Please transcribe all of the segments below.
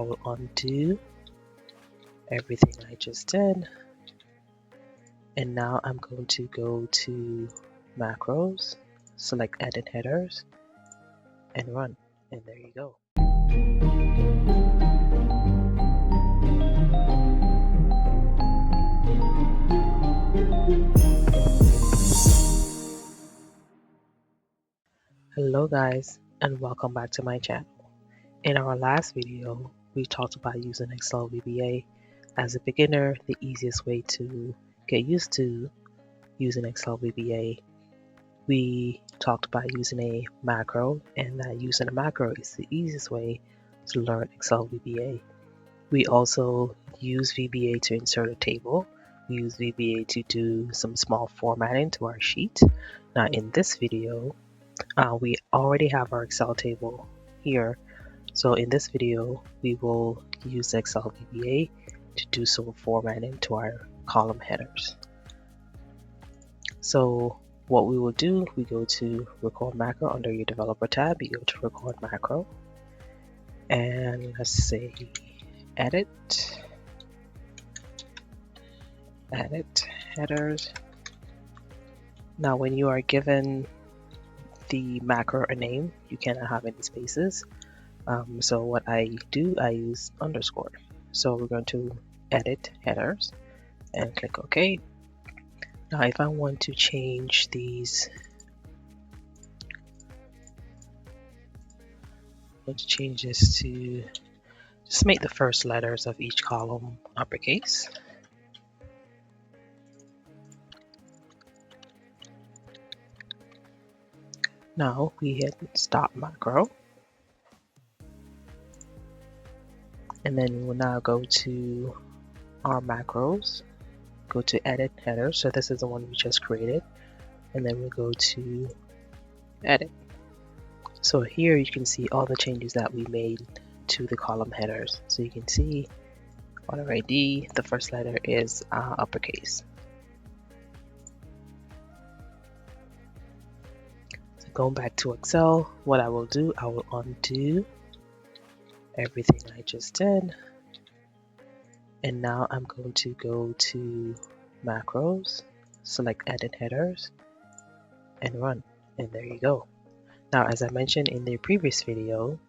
I will undo everything I just did, and now I'm going to go to macros, select edit headers, and run, and there you go. Hello guys, and welcome back to my channel. In our last video, we talked about using Excel VBA. As a beginner, the easiest way to get used to using Excel VBA. We talked about using a macro, and that using a macro is the easiest way to learn Excel VBA. We also use VBA to insert a table. We use VBA to do some small formatting to our sheet. Now in this video, we already have our Excel table here. So in this video, we will use Excel VBA to do some formatting to our column headers. So what we will do, we go to record macro under your developer tab, you go to record macro, and let's say edit headers. Now when you are given the macro a name, you cannot have any spaces. So what I do, I use underscore. So we're going to edit headers and click OK. Now if I want to change these, let's change this to just make the first letters of each column uppercase. Now we hit stop macro, and then we will now go to our macros, go to edit headers. So this is the one we just created, and then we'll go to edit. So here you can see all the changes that we made to the column headers. So you can see order ID, the first letter is uppercase. So going back to Excel, what I will do, I will undo everything I just did, and now I'm going to go to macros, select edit headers, and run, and there you go. Now as I mentioned in the previous video,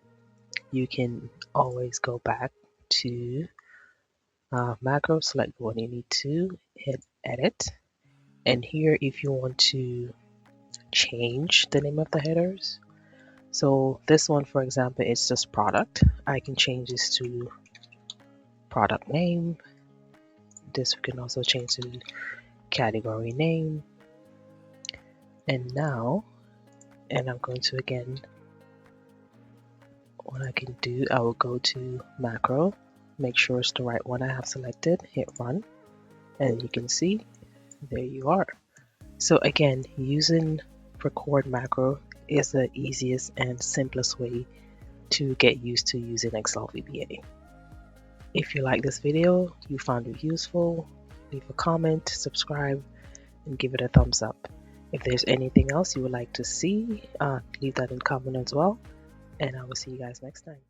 you can always go back to macro, select the one you need to, hit edit, and here if you want to change the name of the headers, so this one for example it's just product, I can change this to product name. This we can also change to category name, and now, and I'm going to again, what I can do, I will go to macro, make sure it's the right one I have selected, hit run, and you can see there you are. So again, using record macro is the easiest and simplest way to get used to using Excel VBA. If you like this video, you found it useful, leave a comment, subscribe, and give it a thumbs up. If there's anything else you would like to see, leave that in comment as well, and I will see you guys next time.